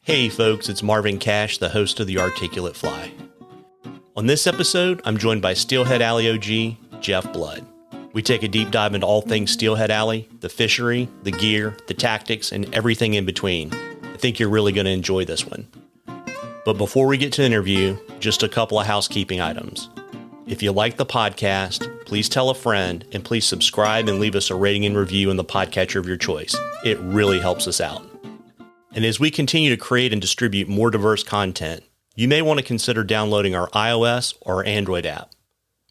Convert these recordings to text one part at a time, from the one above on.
Hey folks, it's Marvin Cash, the host of the Articulate Fly. On this episode, I'm joined by Steelhead Alley OG, Jeff Blood. We take a deep dive into all things Steelhead Alley, the fishery, the gear, the tactics, and everything in between. I think you're really going to enjoy this one. But before we get to the interview, just a couple of housekeeping items. If you like the podcast, please tell a friend, and please subscribe and leave us a rating and review in the podcatcher of your choice. It really helps us out. And as we continue to create and distribute more diverse content, you may want to consider downloading our iOS or Android app.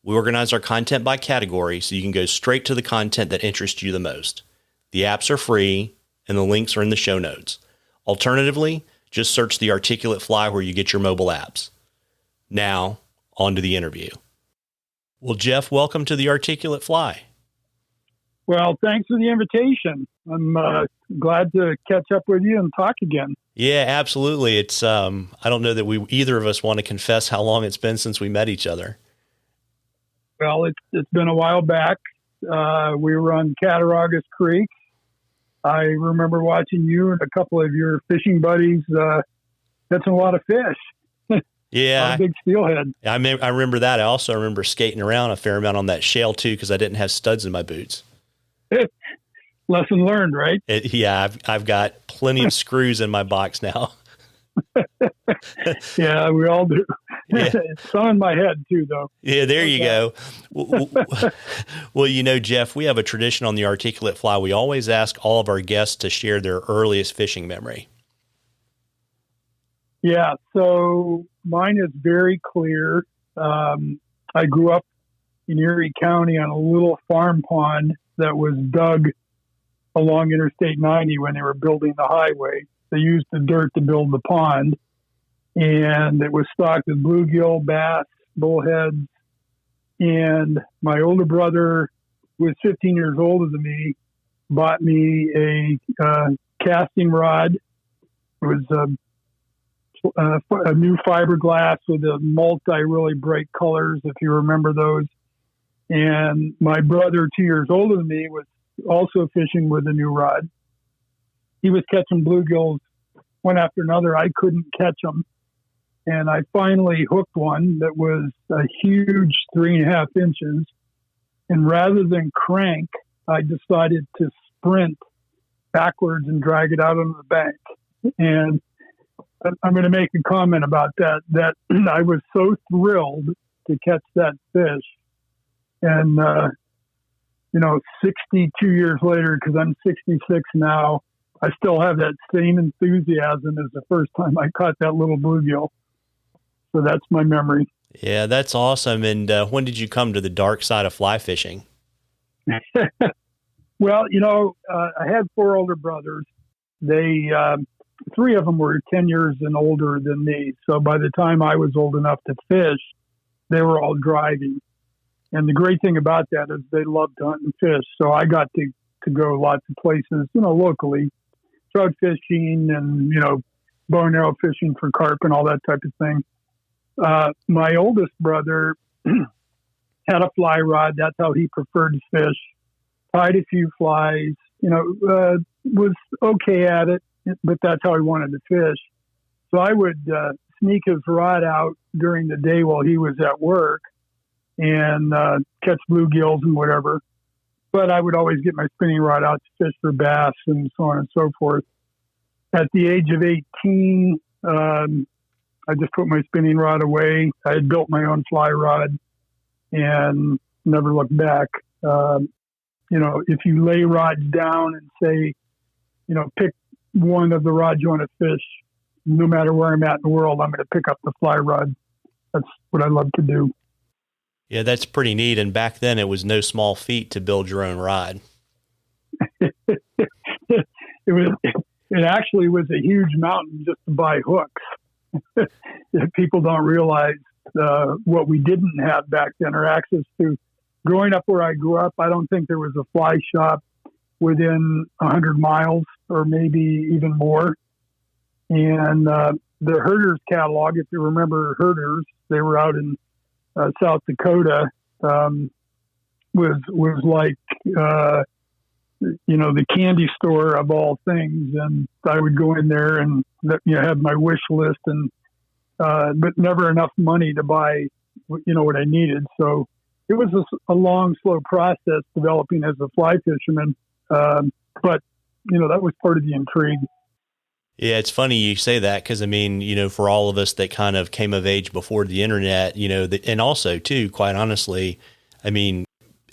We organize our content by category so you can go straight to the content that interests you the most. The apps are free, and the links are in the show notes. Alternatively, just search the Articulate Fly where you get your mobile apps. Now, on to the interview. Well, Jeff, welcome to the Articulate Fly. Well, thanks for the invitation. I'm glad to catch up with you and talk again. Yeah, absolutely. It's I don't know that either of us want to confess how long it's been since we met each other. Well, it's been a while back. We were on Cattaraugus Creek. I remember watching you and a couple of your fishing buddies catching a lot of fish. Yeah, a big steelhead. I remember that. I also remember skating around a fair amount on that shale too because I didn't have studs in my boots. Lesson learned, right? Yeah, I've got plenty of screws in my box now. Yeah, we all do. Yeah. It's some in my head too, though. Yeah, there you go. Well, you know, Jeff, we have a tradition on the Articulate Fly. We always ask all of our guests to share their earliest fishing memory. Yeah, so mine is very clear. I grew up in Erie County on a little farm pond that was dug along Interstate 90 when they were building the highway. They used the dirt to build the pond, and it was stocked with bluegill, bass, bullheads. And my older brother, who was 15 years older than me, bought me a casting rod. It was a new fiberglass with a multi really bright colors, if you remember those. And my brother, 2 years older than me, was also fishing with a new rod. He was catching bluegills one after another. I couldn't catch them. And I finally hooked one that was a huge 3.5 inches. And rather than crank, I decided to sprint backwards and drag it out onto the bank. And I'm going to make a comment about that I was so thrilled to catch that fish. And, 62 years later, because I'm 66 now, I still have that same enthusiasm as the first time I caught that little bluegill. So that's my memory. Yeah, that's awesome. And when did you come to the dark side of fly fishing? Well, I had 4 older brothers. They, 3 of them were 10 years and older than me. So by the time I was old enough to fish, they were all driving. And the great thing about that is they loved to hunt and fish. So I got to go lots of places, locally, trout fishing and, bow and arrow fishing for carp and all that type of thing. My oldest brother had a fly rod. That's how he preferred to fish. Tied a few flies, was okay at it, but that's how he wanted to fish. So I would sneak his rod out during the day while he was at work and catch bluegills and whatever. But I would always get my spinning rod out to fish for bass and so on and so forth. At the age of 18, I just put my spinning rod away. I had built my own fly rod and never looked back. If you lay rods down and say, pick one of the rods you want to fish, no matter where I'm at in the world, I'm going to pick up the fly rod. That's what I love to do. Yeah, that's pretty neat. And back then it was no small feat to build your own rod. It actually was a huge mountain just to buy hooks. People don't realize what we didn't have back then or access to. Growing up where I grew up, I don't think there was a fly shop within 100 miles or maybe even more. And the Herders catalog, if you remember Herders, they were out in South Dakota, was like the candy store of all things. And I would go in there and, have my wish list but never enough money to buy, what I needed. So it was a long, slow process developing as a fly fisherman. But, that was part of the intrigue. Yeah, it's funny you say that because, for all of us that kind of came of age before the internet, and also, too, quite honestly,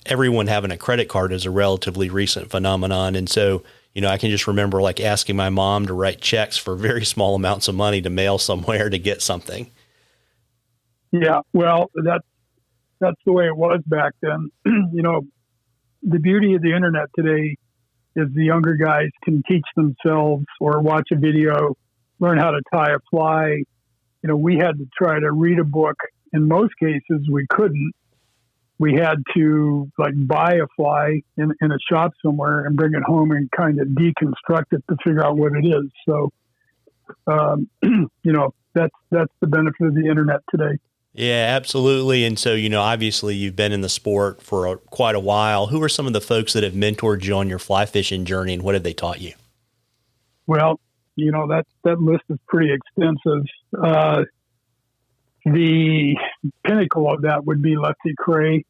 everyone having a credit card is a relatively recent phenomenon. And so, I can just remember like asking my mom to write checks for very small amounts of money to mail somewhere to get something. Yeah, well, that's the way it was back then. The beauty of the internet today is the younger guys can teach themselves or watch a video, learn how to tie a fly. We had to try to read a book. In most cases, we couldn't. We had to buy a fly in a shop somewhere and bring it home and kind of deconstruct it to figure out what it is. So, that's the benefit of the internet today. Yeah, absolutely. And so, obviously you've been in the sport for quite a while. Who are some of the folks that have mentored you on your fly fishing journey, and what have they taught you? Well, that list is pretty extensive. The pinnacle of that would be Lefty Cray.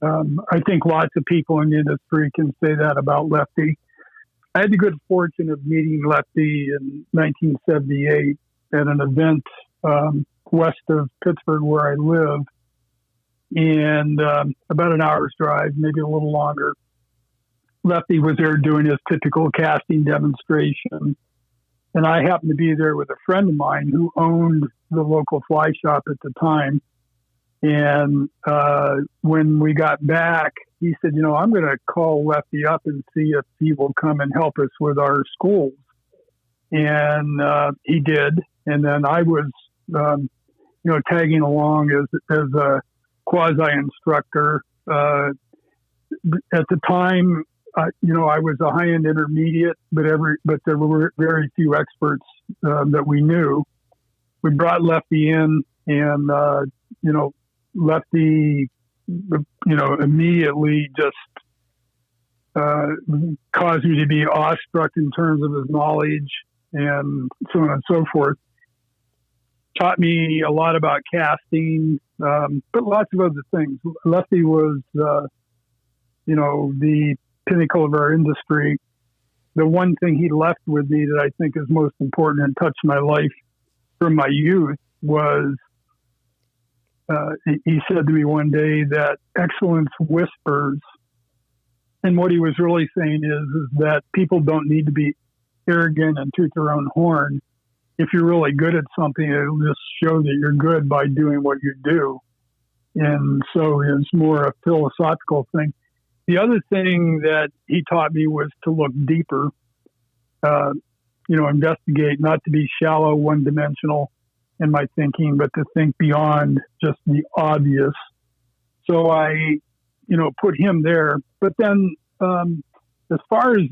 I think lots of people in the industry can say that about Lefty. I had the good fortune of meeting Lefty in 1978 at an event west of Pittsburgh where I live, and about an hour's drive, maybe a little longer. Lefty was there doing his typical casting demonstration, and I happened to be there with a friend of mine who owned the local fly shop at the time. And when we got back, he said, I'm going to call Lefty up and see if he will come and help us with our schools. And he did. And then I was, tagging along as a quasi-instructor. At the time, I was a high-end intermediate, but there were very few experts that we knew. We brought Lefty in, and Lefty, immediately just caused me to be awestruck in terms of his knowledge and so on and so forth. Taught me a lot about casting, but lots of other things. Lefty was, the pinnacle of our industry. The one thing he left with me that I think is most important and touched my life from my youth was, he said to me one day that excellence whispers. And what he was really saying is that people don't need to be arrogant and toot their own horn. If you're really good at something, it'll just show that you're good by doing what you do. And so it's more a philosophical thing. The other thing that he taught me was to look deeper, investigate, not to be shallow, one-dimensional in my thinking, but to think beyond just the obvious. So I, put him there. But then as far as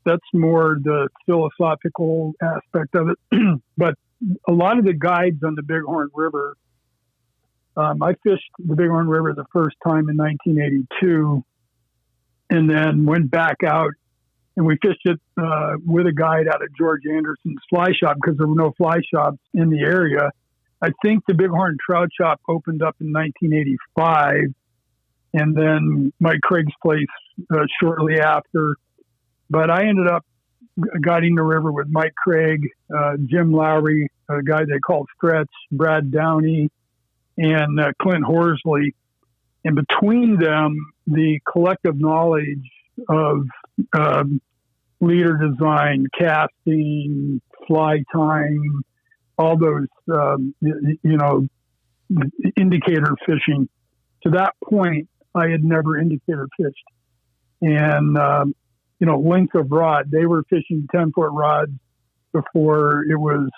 that's more the philosophical aspect of it. But a lot of the guides on the Bighorn River, I fished the Bighorn River the first time in 1982 and then went back out and we fished it with a guide out of George Anderson's fly shop because there were no fly shops in the area. I think the Bighorn Trout Shop opened up in 1985 and then Mike Craig's place shortly after. But I ended up guiding the river with Mike Craig, Jim Lowry, a guy they called Stretch, Brad Downey, and Clint Horsley. And between them, the collective knowledge of leader design, casting, fly tying, all those, indicator fishing. To that point, I had never indicator fished. And, length of rod, they were fishing 10-foot rods before it was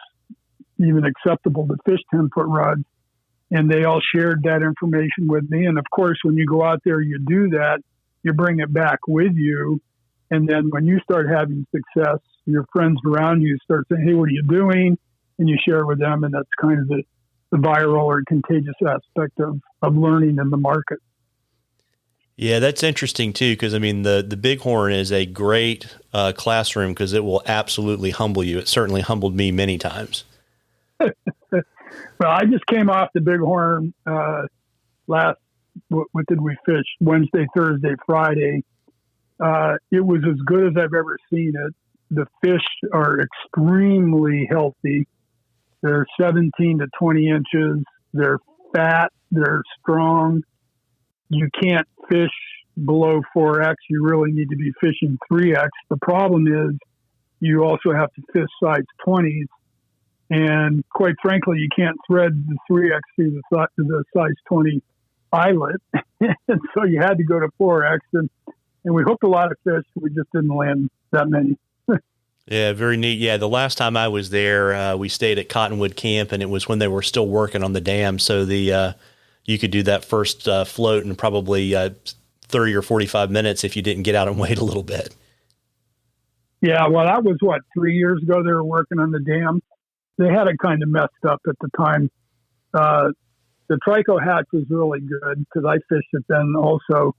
even acceptable to fish 10-foot rods. And they all shared that information with me. And of course, when you go out there, you do that, you bring it back with you. And then when you start having success, your friends around you start saying, hey, what are you doing? And you share with them. And that's kind of the viral or contagious aspect of learning in the market. Yeah, that's interesting too, because I mean, the Bighorn is a great classroom because it will absolutely humble you. It certainly humbled me many times. Well, I just came off the Bighorn last. What did we fish? Wednesday, Thursday, Friday. It was as good as I've ever seen it. The fish are extremely healthy. They're 17 to 20 inches. They're fat. They're strong. You can't fish below 4X. You really need to be fishing 3X. The problem is you also have to fish size 20s. And quite frankly, you can't thread the 3X through the size 20 eyelet. And so you had to go to 4X. And we hooked a lot of fish. We just didn't land that many. Yeah, very neat. Yeah, the last time I was there, we stayed at Cottonwood Camp, and it was when they were still working on the dam. So you could do that first float in probably 30 or 45 minutes if you didn't get out and wait a little bit. Yeah, well, that was 3 years ago they were working on the dam. They had it kind of messed up at the time. The trico hatch was really good because I fished it then also.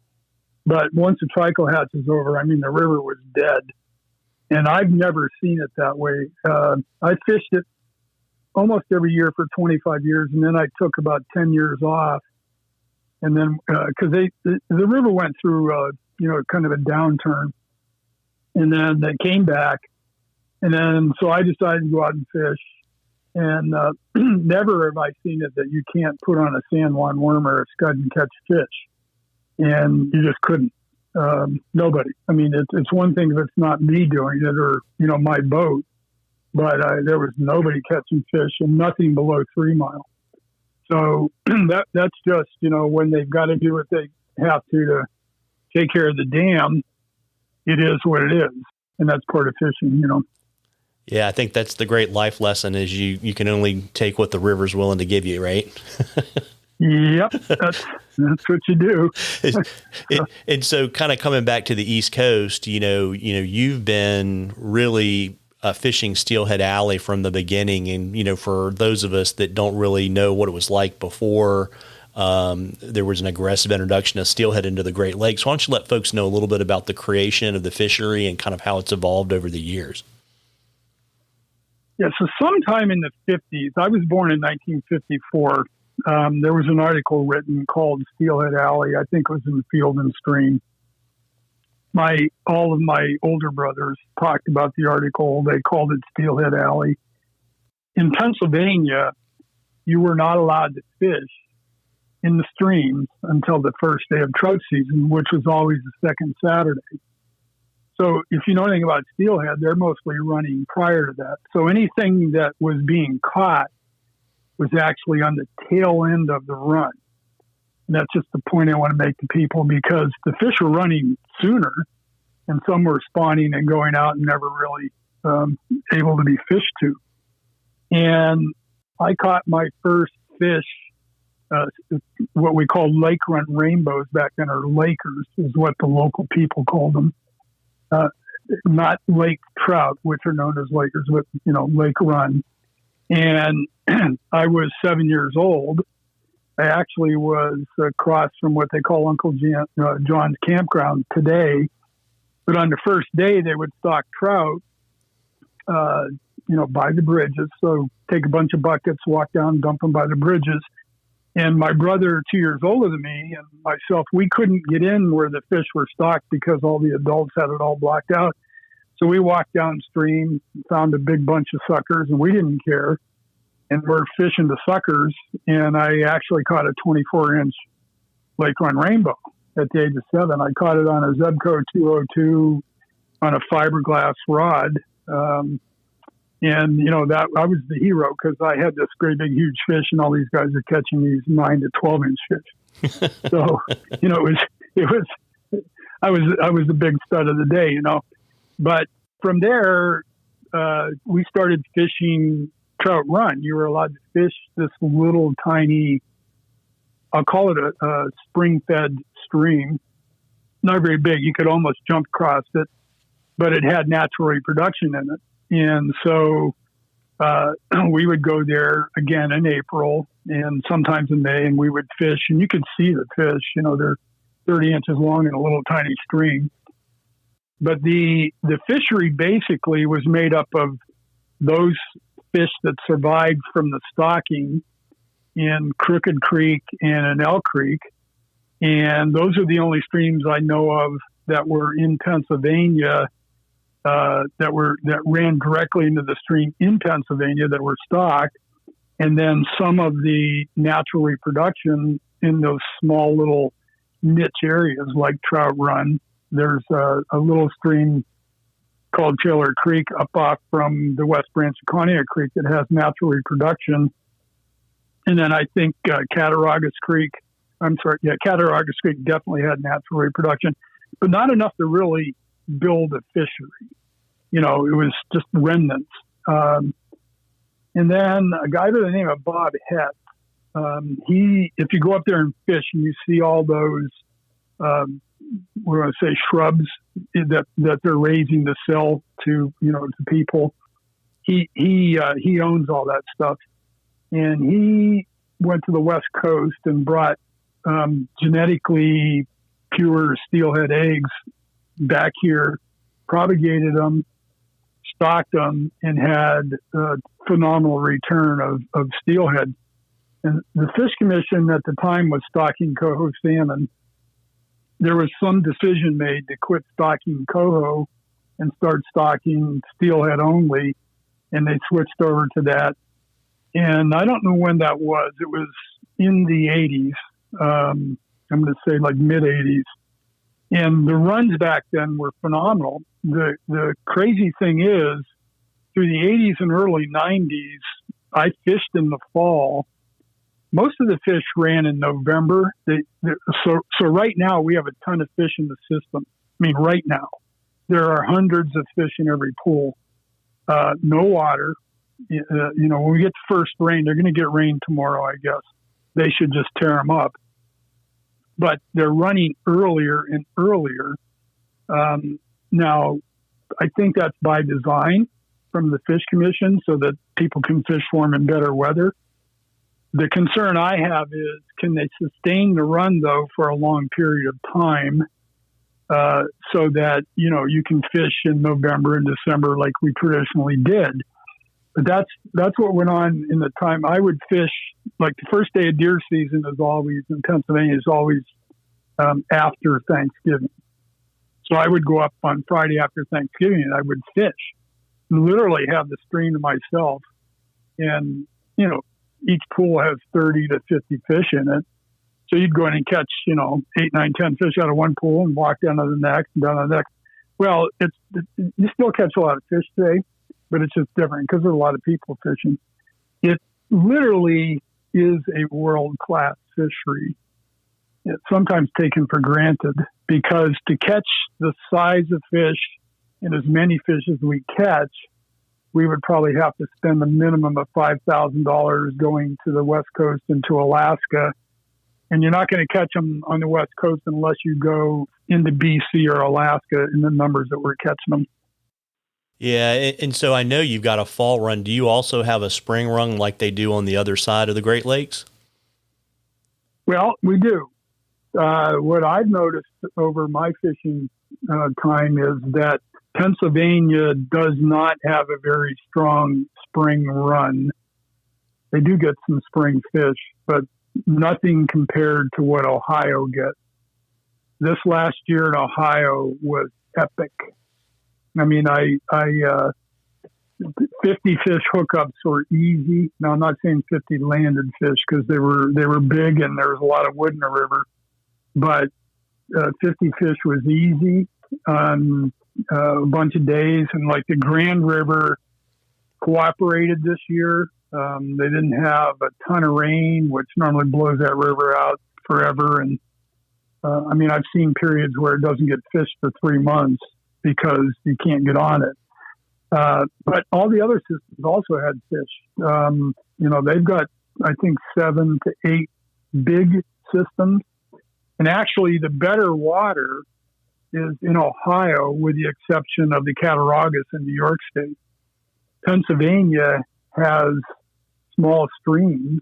But once the trico hatch was over, I mean, the river was dead. And I've never seen it that way. I fished it almost every year for 25 years, and then I took about 10 years off. And then, because the river went through, kind of a downturn. And then they came back. And then, so I decided to go out and fish. And never have I seen it that you can't put on a San Juan worm or a scud and catch fish. And you just couldn't. Nobody. I mean, it's one thing if it's not me doing it or, my boat, but there was nobody catching fish and nothing below 3 mile. So that's just, when they've got to do what they have to take care of the dam, it is what it is. And that's part of fishing, Yeah, I think that's the great life lesson is you can only take what the river's willing to give you, right? Yep, that's what you do. And so kind of coming back to the East Coast, you've been really fishing Steelhead Alley from the beginning. And, for those of us that don't really know what it was like before, there was an aggressive introduction of steelhead into the Great Lakes. Why don't you let folks know a little bit about the creation of the fishery and kind of how it's evolved over the years? Yeah, so sometime in the 50s, I was born in 1954. There was an article written called Steelhead Alley. I think it was in the Field and Stream. All of my older brothers talked about the article. They called it Steelhead Alley. In Pennsylvania, you were not allowed to fish in the streams until the first day of trout season, which was always the second Saturday. So if you know anything about steelhead, they're mostly running prior to that. So anything that was being caught was actually on the tail end of the run. And that's just the point I want to make to people because the fish were running sooner and some were spawning and going out and never really able to be fished to. And I caught my first fish, what we call lake run rainbows back then, or Lakers is what the local people called them. Not lake trout, which are known as Lakers, but, lake run. And I was 7 years old. I actually was across from what they call Uncle John's campground today. But on the first day, they would stock trout, by the bridges. So take a bunch of buckets, walk down, dump them by the bridges. And my brother, 2 years older than me, and myself, we couldn't get in where the fish were stocked because all the adults had it all blocked out. So we walked downstream, found a big bunch of suckers, and we didn't care. And we're fishing the suckers, and I actually caught a 24-inch Lake Run Rainbow at the age of 7. I caught it on a Zebco 202 on a fiberglass rod. And, that I was the hero because I had this great big huge fish and all these guys are catching these 9 to 12 inch fish. So, I was the big stud of the day, but from there, we started fishing trout run. You were allowed to fish this little tiny, I'll call it a spring fed stream, not very big. You could almost jump across it, but it had natural reproduction in it. And so we would go there again in April and sometimes in May, and we would fish, and you could see the fish. 30 inches long in a little tiny stream. But the fishery basically was made up of those fish that survived from the stocking in Crooked Creek and in Elk Creek. And those are the only streams I know of that were in Pennsylvania, that ran directly into the stream in Pennsylvania that were stocked. And then some of the natural reproduction in those small little niche areas like Trout Run. There's a little stream called Taylor Creek up off from the West Branch of Conneaut Creek that has natural reproduction. And then I think Cattaraugus Creek definitely had natural reproduction, but not enough to really build a fishery. It was just remnants. And then a guy by the name of Bob Het, if you go up there and fish and you see all those, we're going to say shrubs that they're raising to sell to people, he owns all that stuff. And he went to the West Coast and brought genetically pure steelhead eggs back here, propagated them, stocked them, and had a phenomenal return of steelhead. And the Fish Commission at the time was stocking coho salmon. There was some decision made to quit stocking coho and start stocking steelhead only, and they switched over to that. And I don't know when that was. It was in the 80s. I'm going to say like mid-80s. And the runs back then were phenomenal. The crazy thing is, through the 80s and early 90s, I fished in the fall. Most of the fish ran in November. So right now we have a ton of fish in the system. I mean, right now. There are hundreds of fish in every pool. No water. When we get the first rain, they're going to get rain tomorrow, I guess. They should just tear them up. But they're running earlier and earlier. Now, I think that's by design from the Fish Commission so that people can fish for them in better weather. The concern I have is, can they sustain the run, though, for a long period of time so that, you can fish in November and December like we traditionally did. But that's what went on in the time I would fish. Like the first day of deer season is always in Pennsylvania is always after Thanksgiving. So I would go up on Friday after Thanksgiving and I would fish, literally have the stream to myself. And, each pool has 30 to 50 fish in it. So you'd go in and catch, 8, 9, 10 fish out of one pool and walk down to the next and down to the next. Well, you still catch a lot of fish today, but it's just different because there's a lot of people fishing. It literally is a world-class fishery. It's sometimes taken for granted because to catch the size of fish and as many fish as we catch, we would probably have to spend a minimum of $5,000 going to the West Coast and to Alaska. And you're not going to catch them on the West Coast unless you go into BC or Alaska in the numbers that we're catching them. Yeah, and so I know you've got a fall run. Do you also have a spring run like they do on the other side of the Great Lakes? Well, we do. What I've noticed over my fishing time is that Pennsylvania does not have a very strong spring run. They do get some spring fish, but nothing compared to what Ohio gets. This last year in Ohio was epic. I mean, 50 fish hookups were easy. Now, I'm not saying 50 landed fish because they were big and there was a lot of wood in the river, but 50 fish was easy on a bunch of days. And like the Grand River cooperated this year. They didn't have a ton of rain, which normally blows that river out forever. And I've seen periods where it doesn't get fished for 3 months because you can't get on it. But all the other systems also had fish. They've got, I think, 7 to 8 big systems. And actually, the better water is in Ohio, with the exception of the Cattaraugus in New York State. Pennsylvania has small streams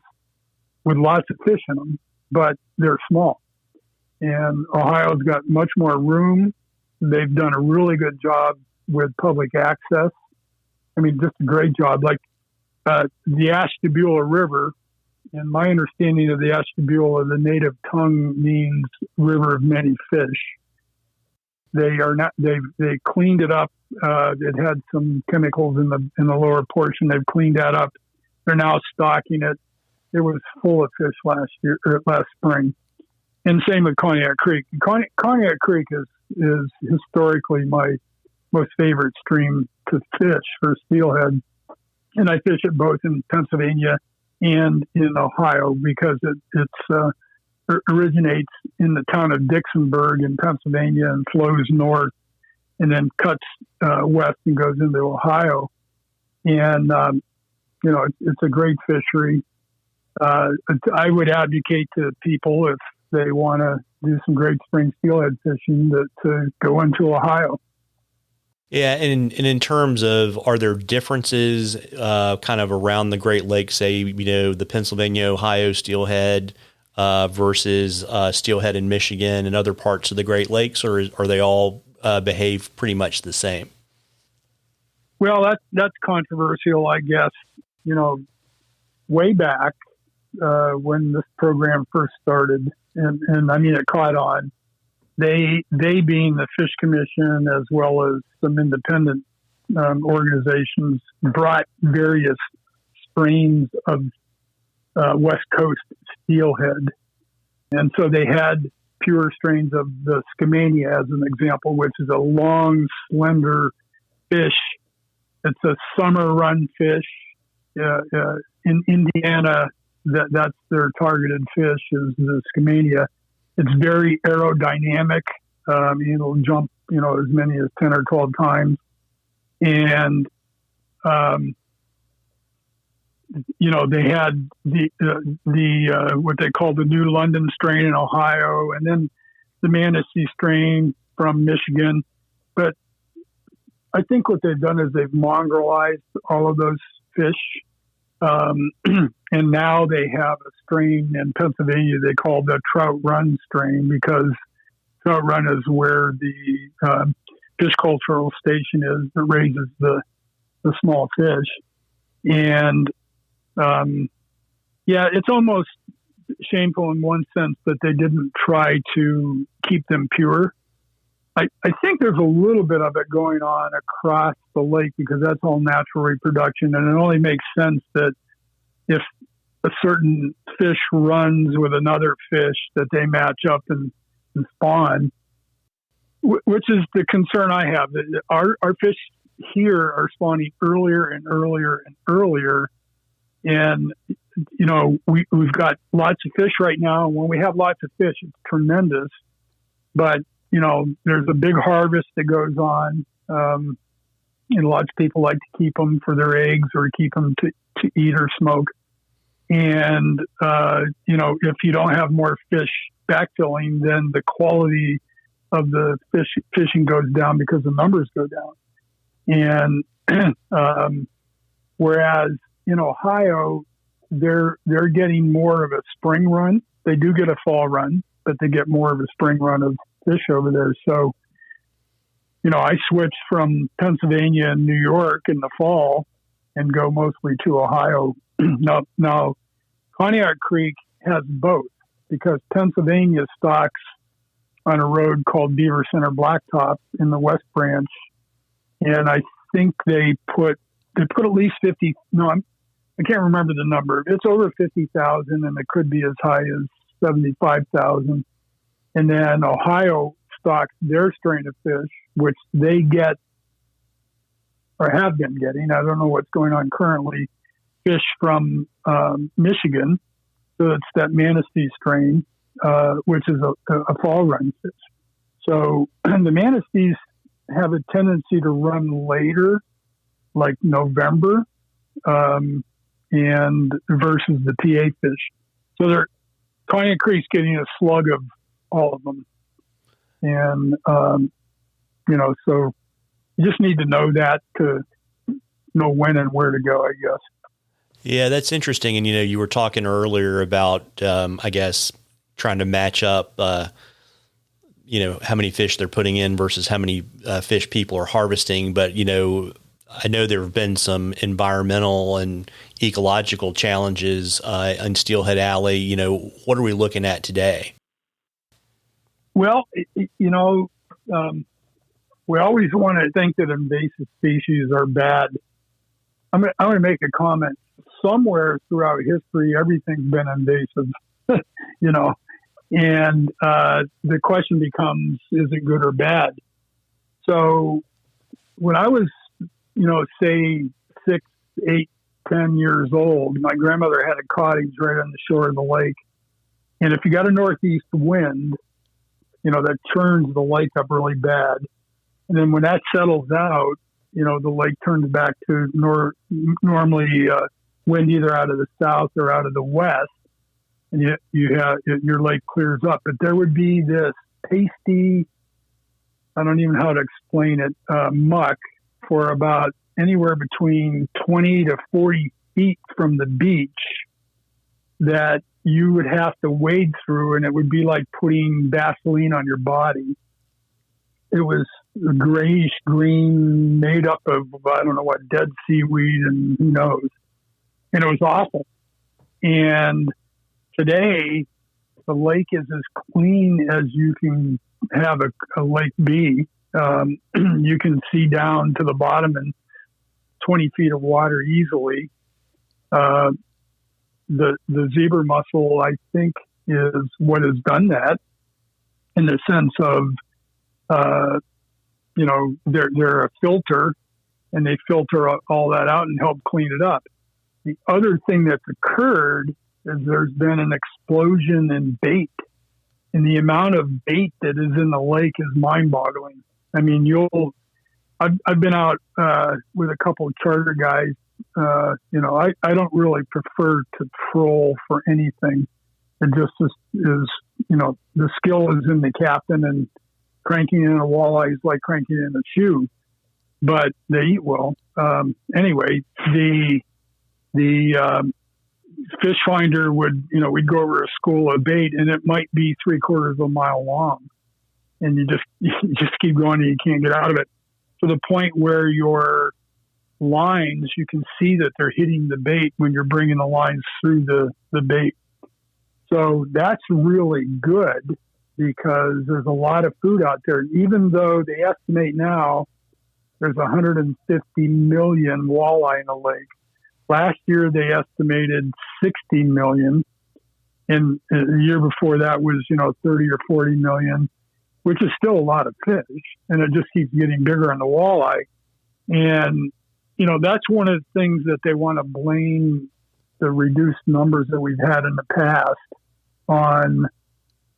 with lots of fish in them, but they're small. and Ohio's got much more room. They've done a really good job with public access. I mean, just a great job. Like the Ashtabula River, and my understanding of the Ashtabula, the native tongue means river of many fish. They are not. They cleaned it up. It had some chemicals in the lower portion. They've cleaned that up. They're now stocking it. It was full of fish last spring. And same with Cognac Creek. Cognac Creek is historically my most favorite stream to fish for steelhead, and I fish it both in Pennsylvania and in Ohio because it originates in the town of Dixonburg in Pennsylvania and flows north and then cuts west and goes into Ohio. And, it's a great fishery. I would advocate to people if they want to do some great spring steelhead fishing to go into Ohio. Yeah, and in terms of, are there differences kind of around the Great Lakes, say, the Pennsylvania, Ohio steelhead versus steelhead in Michigan and other parts of the Great Lakes, or are they all behave pretty much the same? Well, that's controversial, I guess. Way back when this program first started, and I mean, it caught on. They being the Fish Commission as well as some independent organizations brought various strains of West Coast steelhead. And so they had pure strains of the Skamania as an example, which is a long, slender fish. It's a summer run fish. In Indiana, that's their targeted fish is the Skamania. It's very aerodynamic. It'll jump, as many as 10 or 12 times. And, they had the what they call the New London strain in Ohio, and then the Manistee strain from Michigan. But I think what they've done is they've mongrelized all of those fish. And now they have a strain in Pennsylvania they call the Trout Run strain, because Trout Run is where the fish cultural station is that raises the small fish. And it's almost shameful in one sense that they didn't try to keep them pure. I think there's a little bit of it going on across the lake because that's all natural reproduction, and it only makes sense that if a certain fish runs with another fish that they match up and spawn, which is the concern I have. That our fish here are spawning earlier and earlier and earlier. And, we've got lots of fish right now. And when we have lots of fish, it's tremendous. But, there's a big harvest that goes on. And lots of people like to keep them for their eggs or keep them to eat or smoke. And, if you don't have more fish backfilling, then the quality of the fishing goes down because the numbers go down. And whereas in Ohio, they're getting more of a spring run. They do get a fall run, but they get more of a spring run of fish over there. So, I switched from Pennsylvania and New York in the fall and go mostly to Ohio. Now, Cognac Creek has both because Pennsylvania stocks on a road called Beaver Center Blacktop in the West Branch. And I think they put at least 50, I can't remember the number. It's over 50,000 and it could be as high as 75,000. And then Ohio stocks their strain of fish, which they get or have been getting. I don't know what's going on currently. Fish from Michigan. So it's that Manistee strain, which is a fall run fish. So the Manastees have a tendency to run later, like November, and versus the PA fish. So Cognac Creek's getting a slug of all of them. And, so you just need to know that to know when and where to go, I guess. Yeah, that's interesting. And, you were talking earlier about, I guess, trying to match up how many fish they're putting in versus how many fish people are harvesting. But, I know there have been some environmental and ecological challenges in Steelhead Alley. What are we looking at today? Well, we always want to think that invasive species are bad. I'm going to make a comment. Somewhere throughout history, everything's been invasive, and the question becomes, is it good or bad? So when I was, say 6, 8, 10 years old, my grandmother had a cottage right on the shore of the lake. And if you got a northeast wind, that churns the lake up really bad. And then when that settles out, the lake turns back to normally wind either out of the south or out of the west. And you have your lake clears up. But there would be this pasty, I don't even know how to explain it, muck for about anywhere between 20 to 40 feet from the beach that you would have to wade through, and it would be like putting Vaseline on your body. It was grayish green, made up of, I don't know what, dead seaweed and who knows. And it was awful. And today, the lake is as clean as you can have a lake be. You can see down to the bottom in 20 feet of water easily. The zebra mussel, I think, is what has done that, in the sense of, they're a filter, and they filter all that out and help clean it up. The other thing that's occurred is there's been an explosion in bait, and the amount of bait that is in the lake is mind-boggling. I mean, I've been out with a couple of charter guys. I don't really prefer to troll for anything. It just is, the skill is in the captain, and cranking in a walleye is like cranking in a shoe, but they eat well. Anyway, the fish finder would, we'd go over a school of bait, and it might be 3/4 of a mile long, and you just keep going and you can't get out of it, to the point where your lines, you can see that they're hitting the bait when you're bringing the lines through the bait. So that's really good, because there's a lot of food out there. Even though they estimate now there's 150 million walleye in the lake. Last year they estimated 60 million, and the year before that was 30 or 40 million, which is still a lot of fish, and it just keeps getting bigger on the walleye. And that's one of the things that they want to blame the reduced numbers that we've had in the past on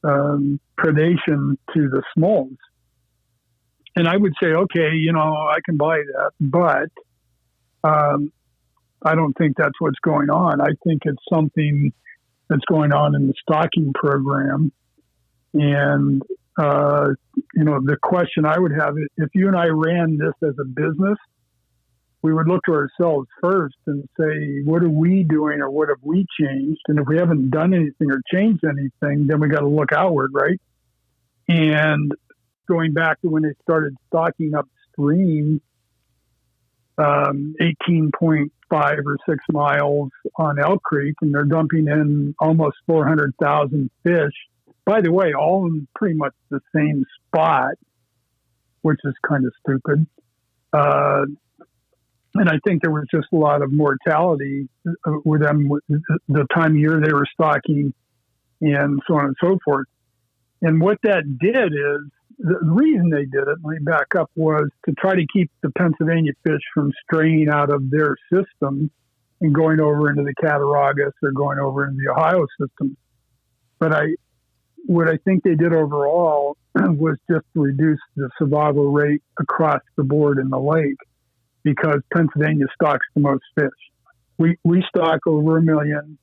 predation to the smolts. And I would say, okay, I can buy that, but I don't think that's what's going on. I think it's something that's going on in the stocking program. And, the question I would have, if you and I ran this as a business, we would look to ourselves first and say, what are we doing, or what have we changed? And if we haven't done anything or changed anything, then we got to look outward, right? And going back to when they started stocking upstream, 18.5 or 6 miles on Elk Creek, and they're dumping in almost 400,000 fish. By the way, all in pretty much the same spot, which is kind of stupid. And I think there was just a lot of mortality with them, with the time of year they were stocking, and so on and so forth. And what that did is, the reason they did it, let me back up, was to try to keep the Pennsylvania fish from straying out of their system and going over into the Cattaraugus or going over into the Ohio system. But what I think they did overall was just to reduce the survival rate across the board in the lake, because Pennsylvania stocks the most fish. We stock over 1 million.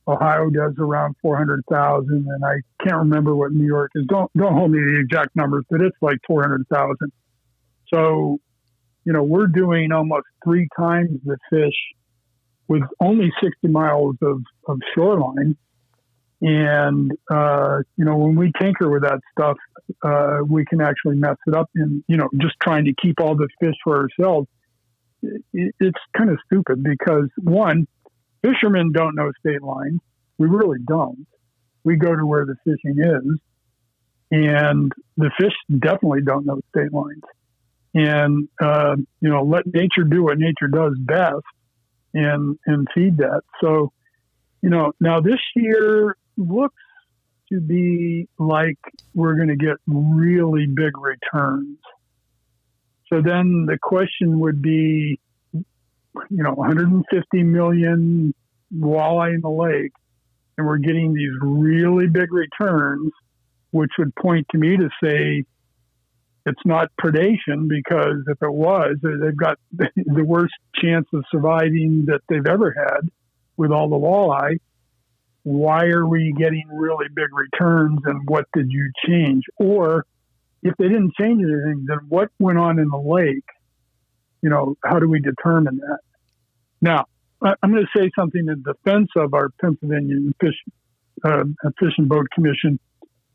Ohio does around 400,000, and I can't remember what New York is. Don't hold me to the exact numbers, but it's like 400,000. So, we're doing almost 3 times the fish with only 60 miles of shoreline. And, when we tinker with that stuff, we can actually mess it up. And, just trying to keep all the fish for ourselves, it's kind of stupid because, one, fishermen don't know state lines. We really don't. We go to where the fishing is. And the fish definitely don't know state lines. And, let nature do what nature does best and feed that. So, now this year looks to be like we're going to get really big returns. So then the question would be, 150 million walleye in the lake, and we're getting these really big returns, which would point to me to say it's not predation, because if it was, they've got the worst chance of surviving that they've ever had with all the walleye. Why are we getting really big returns, and what did you change? Or if they didn't change anything, then what went on in the lake? How do we determine that? Now, I'm going to say something in defense of our Pennsylvania Fish and Boat Commission.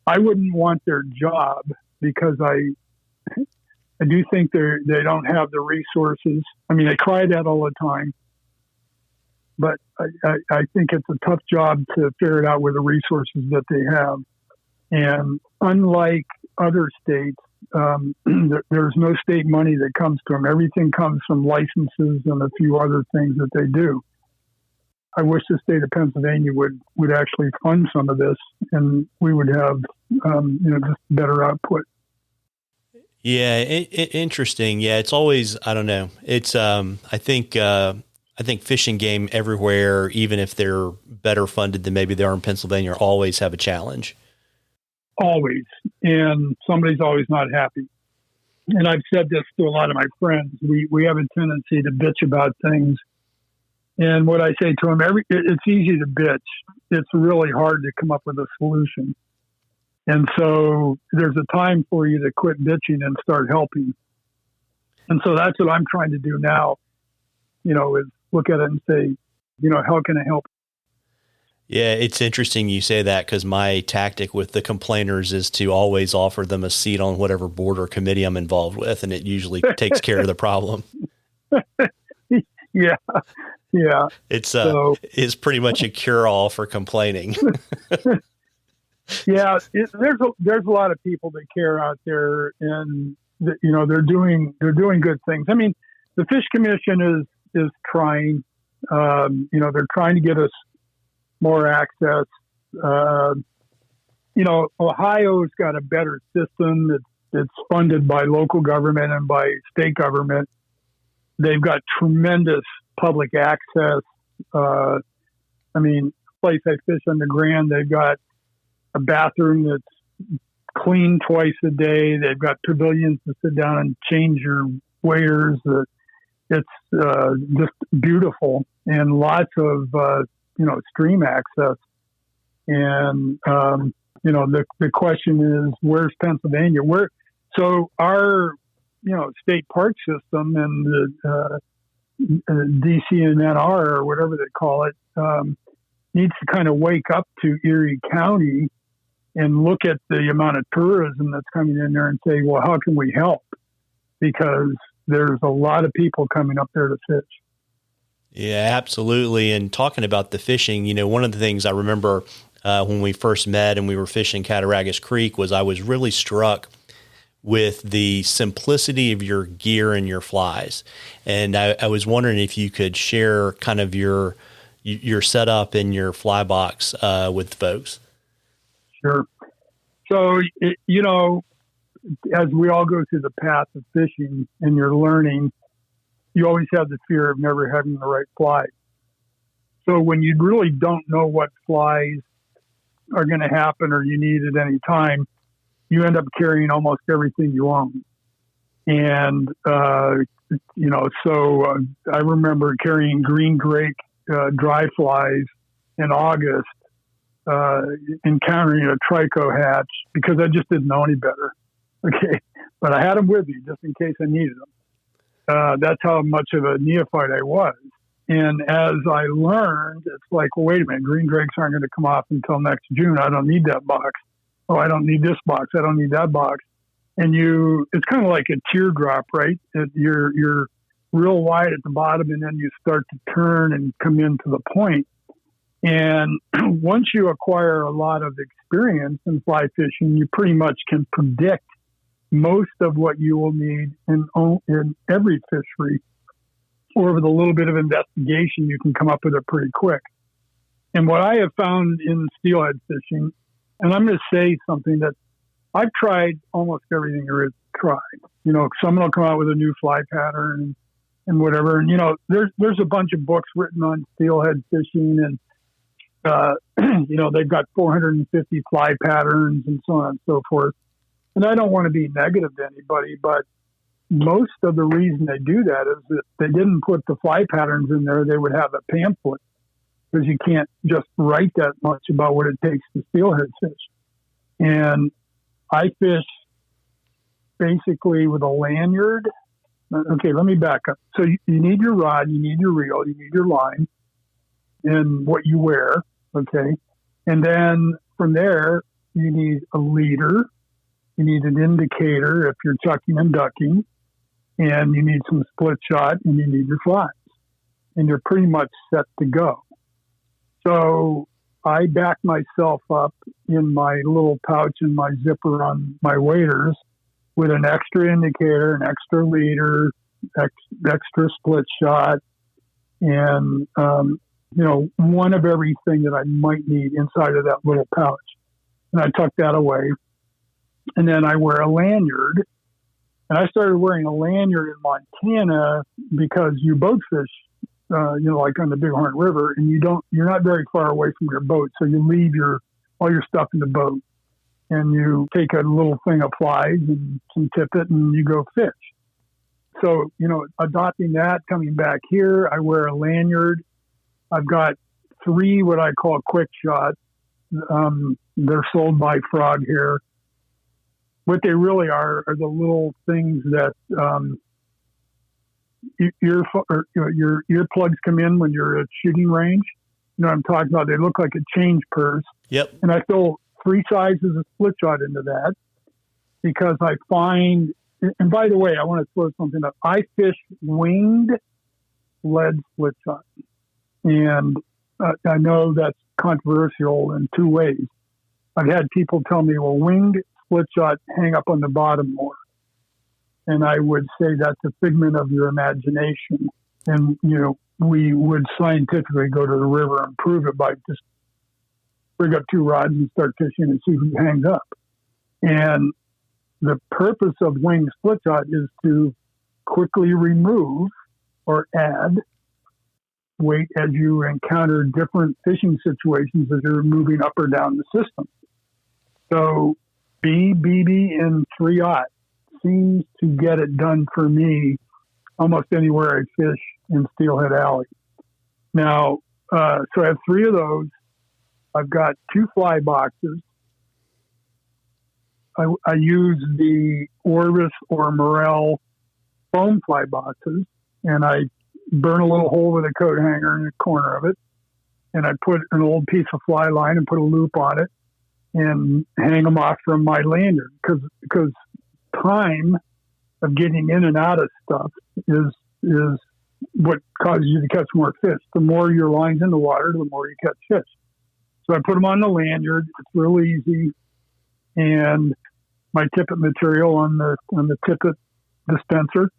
I wouldn't want their job because I do think they don't have the resources. I mean, they cry that all the time, but I think it's a tough job to ferret out with the resources that they have. And unlike other states, there's no state money that comes to them. Everything comes from licenses and a few other things that they do. I wish the state of Pennsylvania would actually fund some of this, and we would have, just better output. Yeah, interesting. Yeah, it's always, I don't know. It's I think fish and game everywhere, even if they're better funded than maybe they are in Pennsylvania, always have a challenge. Always. And somebody's always not happy. And I've said this to a lot of my friends. We have a tendency to bitch about things. And what I say to them, it's easy to bitch. It's really hard to come up with a solution. And so there's a time for you to quit bitching and start helping. And so that's what I'm trying to do now, is look at it and say, how can I help? Yeah, it's interesting you say that, because my tactic with the complainers is to always offer them a seat on whatever board or committee I'm involved with, and it usually takes care of the problem. Yeah. It's pretty much a cure-all for complaining. Yeah, there's a lot of people that care out there, and they're doing good things. I mean, the Fish Commission is trying. They're trying to get us more access. Ohio's got a better system that's funded by local government and by state government. They've got tremendous public access. Place I fish on the Grand, they've got a bathroom that's clean twice a day. They've got pavilions to sit down and change your waders. It's just beautiful, and lots of stream access. And the question is, where's Pennsylvania? So our state park system and the DCNR or whatever they call it needs to kind of wake up to Erie County and look at the amount of tourism that's coming in there and say, well, how can we help? Because there's a lot of people coming up there to fish. Yeah, absolutely. And talking about the fishing, one of the things I remember when we first met and we were fishing Cattaraugus Creek was I was really struck with the simplicity of your gear and your flies. And I was wondering if you could share kind of your setup and your fly box with folks. Sure. So, as we all go through the path of fishing and you're learning, you always have the fear of never having the right fly. So when you really don't know what flies are going to happen or you need at any time, you end up carrying almost everything you own. And, I remember carrying green drake dry flies in August, encountering a trico hatch because I just didn't know any better. Okay. But I had them with me just in case I needed them. That's how much of a neophyte I was. And as I learned, it's like, well, wait a minute, green drakes aren't going to come off until next June. I don't need that box. Oh, I don't need this box. I don't need that box. And it's kind of like a teardrop, right? You're real wide at the bottom, and then you start to turn and come into the point. And once you acquire a lot of experience in fly fishing, you pretty much can predict most of what you will need in every fishery. Or with a little bit of investigation, you can come up with it pretty quick. And what I have found in steelhead fishing, and I'm going to say something that I've tried almost everything there is to try. Someone will come out with a new fly pattern and whatever. And, there's a bunch of books written on steelhead fishing and, they've got 450 fly patterns and so on and so forth. And I don't want to be negative to anybody, but most of the reason they do that is that they didn't put the fly patterns in there. They would have a pamphlet because you can't just write that much about what it takes to steelhead fish. And I fish basically with a lanyard. Okay, let me back up. So you need your rod, you need your reel, you need your line, and what you wear. Okay. And then from there, you need a leader, you need an indicator if you're chucking and ducking, and you need some split shot, and you need your flies. And you're pretty much set to go. So I back myself up in my little pouch and my zipper on my waders with an extra indicator, an extra leader, extra split shot, and, one of everything that I might need inside of that little pouch. And I tuck that away. And then I wear a lanyard. And I started wearing a lanyard in Montana because you boat fish, like on the Bighorn River, and you're not very far away from your boat. So you leave all your stuff in the boat and you take a little thing of flies and some tippet and you go fish. So, adopting that, coming back here, I wear a lanyard. I've got 3 what I call quick shots. They're sold by Frog Hair. What they really are the little things that your earplugs come in when you're at shooting range. You know what I'm talking about? They look like a change purse. Yep. And I fill 3 sizes of split shot into that because I find, and by the way, I want to throw something up. I fish winged lead split shot. And I know that's controversial in 2 ways. I've had people tell me, well, winged split shot hang up on the bottom more. And I would say that's a figment of your imagination. And, we would scientifically go to the river and prove it by just bring up 2 rods and start fishing and see who hangs up. And the purpose of winged split shot is to quickly remove or add weight as you encounter different fishing situations as you're moving up or down the system. So BB, and 3/0 seems to get it done for me almost anywhere I fish in Steelhead Alley. Now, so I have 3 of those. I've got 2 fly boxes. I use the Orvis or Morel foam fly boxes, and I burn a little hole with a coat hanger in the corner of it, and I put an old piece of fly line and put a loop on it and hang them off from my lanyard because time of getting in and out of stuff is what causes you to catch more fish. The more your line's in the water, the more you catch fish. So I put them on the lanyard. It's real easy. And my tippet material on the tippet dispenser.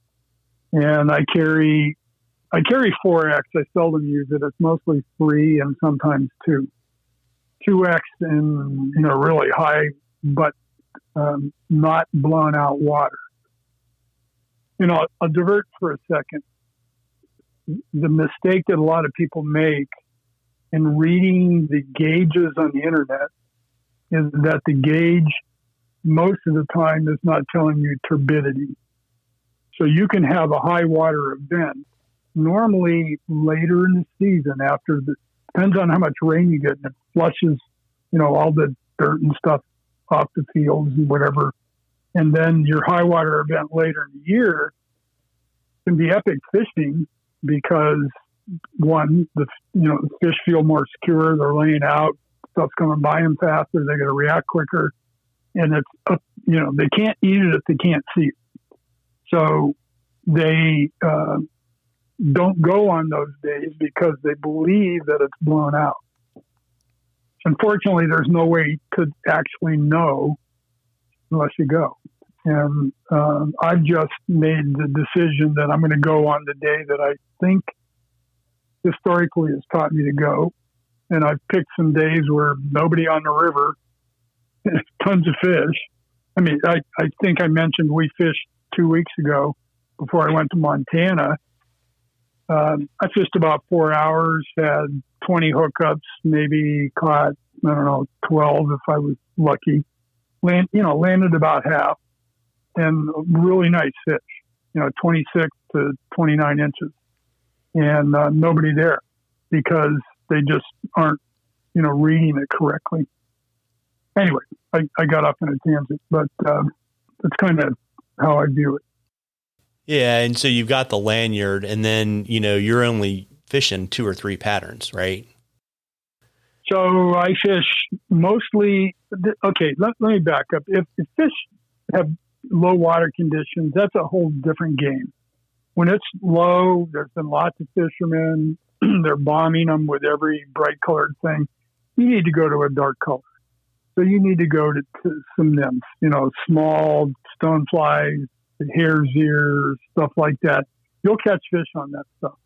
And I carry 4X. I seldom use it. It's mostly 3 and sometimes 2. 2X in, really high, but not blown out water. I'll divert for a second. The mistake that a lot of people make in reading the gauges on the internet is that the gauge most of the time is not telling you turbidity. So you can have a high water event normally later in the season depends on how much rain you get, and it flushes, all the dirt and stuff off the fields and whatever. And then your high water event later in the year can be epic fishing because the fish feel more secure. They're laying out, stuff's coming by them faster. They're going to react quicker, and they can't eat it if they can't see it. So they don't go on those days because they believe that it's blown out. Unfortunately, there's no way to actually know unless you go. And I've just made the decision that I'm going to go on the day that I think historically has taught me to go. And I've picked some days where nobody on the river, tons of fish. I mean, I think I mentioned we fished 2 weeks ago before I went to Montana. I fished about 4 hours, had 20 hookups, maybe caught, 12 if I was lucky. Landed about half, and really nice fish, 26 to 29 inches, and nobody there because they just aren't, reading it correctly. Anyway, I got off in a tangent, but that's kind of how I view it. Yeah, and so you've got the lanyard, and then, you're only fishing 2 or 3 patterns, right? So I fish mostly, okay, let me back up. If fish have low water conditions, that's a whole different game. When it's low, there's been lots of fishermen, they're bombing them with every bright colored thing. You need to go to a dark color. So you need to go to some nymphs, small stoneflies, hare's ears, stuff like that. You'll catch fish on that stuff.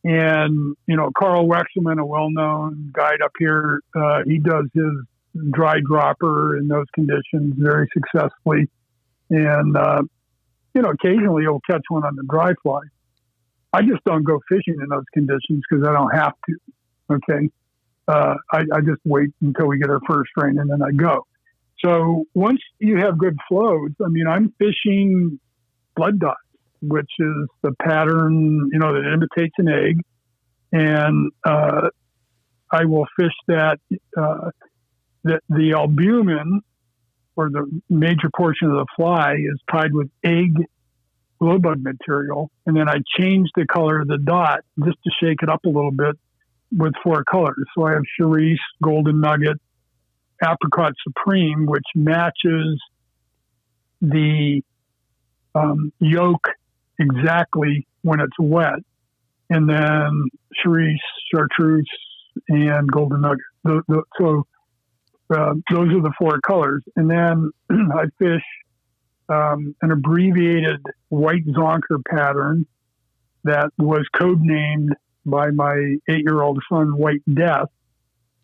And, Carl Wexelman, a well-known guide up here, he does his dry dropper in those conditions very successfully. And, occasionally you'll catch one on the dry fly. I just don't go fishing in those conditions because I don't have to. Okay. I just wait until we get our first rain and then I go. So once you have good flows, I'm fishing blood dots, which is the pattern, that imitates an egg. And I will fish that, the albumin, or the major portion of the fly, is tied with egg glowbug material. And then I change the color of the dot just to shake it up a little bit with 4 colors. So I have Charisse, Golden Nugget, Apricot Supreme, which matches the yolk exactly when it's wet, and then Charisse, Chartreuse, and Golden Nugget. So those are the 4 colors. And then I fish an abbreviated white zonker pattern that was codenamed by my 8-year-old son, White Death,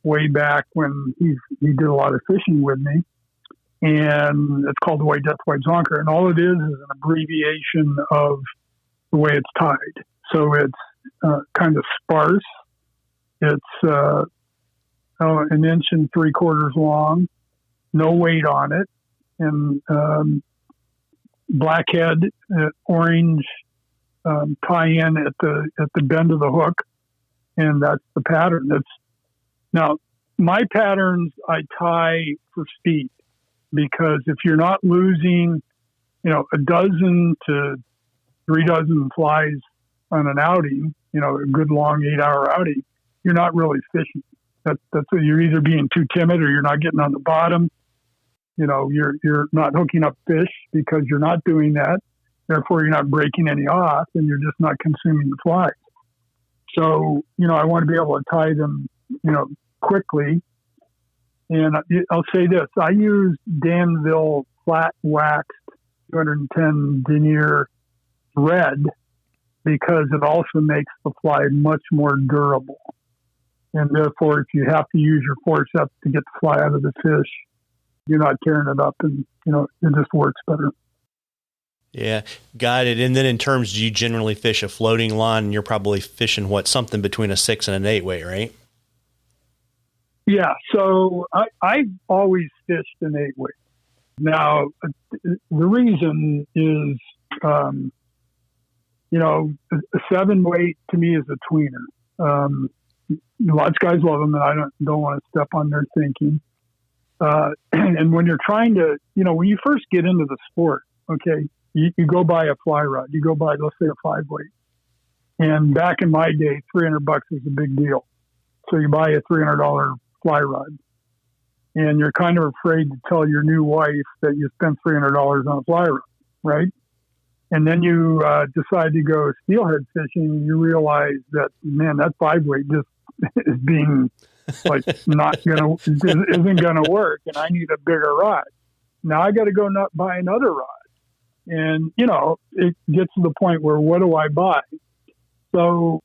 way back when he did a lot of fishing with me. And it's called the White Death White Zonker. And all it is an abbreviation of the way it's tied. So it's kind of sparse. It's 1 inch and 3/4 long, no weight on it, and blackhead, orange tie-in at the bend of the hook, and that's the pattern. Now my patterns I tie for speed, because if you're not losing, a dozen to 3 dozen flies on an outing, a good long 8-hour outing, you're not really fishing. That's you're either being too timid or you're not getting on the bottom. You're not hooking up fish because you're not doing that. Therefore, you're not breaking any off, and you're just not consuming the flies. So, I want to be able to tie them, quickly. And I'll say this: I use Danville flat waxed 210 denier thread because it also makes the fly much more durable. And therefore, if you have to use your forceps to get the fly out of the fish, you're not tearing it up, and it just works better. Yeah, got it. And then in terms, do you generally fish a floating line? You're probably fishing something between a 6 and an 8 weight, right? Yeah. So I've always fished an 8 weight. Now, the reason is, a 7 weight to me is a tweener. Lots of guys love them, and I don't want to step on their thinking. And when you're trying to, when you first get into the sport, okay, you go buy a fly rod, you go buy, let's say, a 5 weight, And back in my day, $300 is a big deal. So you buy a $300 fly rod, and you're kind of afraid to tell your new wife that you spent $300 on a fly rod, right? And then you decide to go steelhead fishing, and you realize that, man, that 5-weight just is being like isn't gonna work, and I need a bigger rod. Now I got to go buy another rod, and it gets to the point where what do I buy? So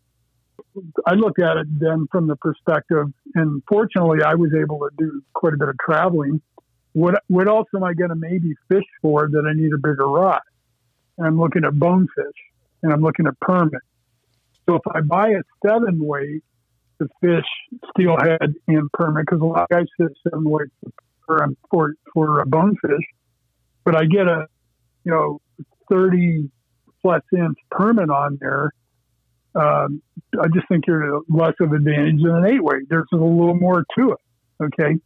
I look at it then from the perspective, and fortunately I was able to do quite a bit of traveling. What else am I going to maybe fish for that I need a bigger rod? And I'm looking at bonefish, and I'm looking at permit. So if I buy a 7-weight to fish steelhead and permit, because a lot of guys fish 7-weight for a bonefish, but I get a 30+ inch permit on there. I just think you're less of an advantage than an 8-weight. There's a little more to it. Okay.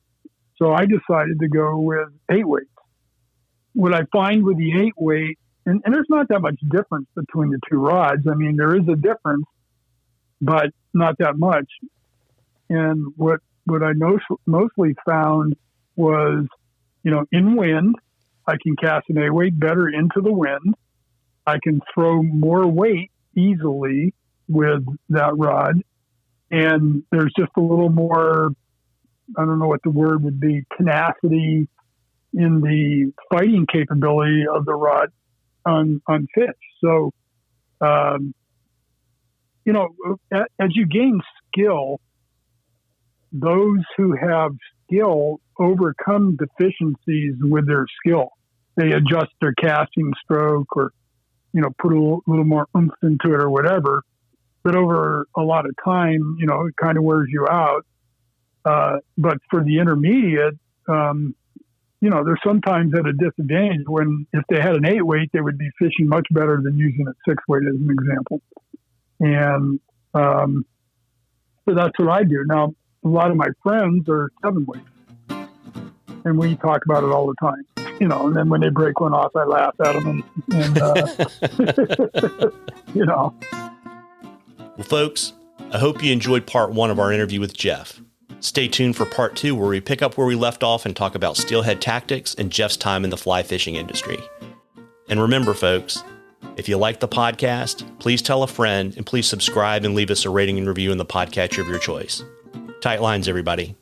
So I decided to go with 8-weights. What I find with the 8-weight, and there's not that much difference between the two rods. I mean, there is a difference, but not that much. And what I mostly found was, in wind, I can cast an 8-weight better into the wind. I can throw more weight easily with that rod. And there's just a little more, I don't know what the word would be, tenacity in the fighting capability of the rod on fish. So, as you gain skill, those who have skill overcome deficiencies with their skill. They adjust their casting stroke or, put a little more oomph into it or whatever. But over a lot of time, it kind of wears you out. But for the intermediate, they're sometimes at a disadvantage when if they had an 8-weight, they would be fishing much better than using a 6-weight as an example. And so that's what I do. Now, a lot of my friends are 7-weights, and we talk about it all the time. And then when they break one off, I laugh at them, and Well, folks, I hope you enjoyed part 1 of our interview with Jeff. Stay tuned for part 2, where we pick up where we left off and talk about steelhead tactics and Jeff's time in the fly fishing industry. And remember, folks, if you like the podcast, please tell a friend, and please subscribe and leave us a rating and review in the podcatcher of your choice. Tight lines, everybody.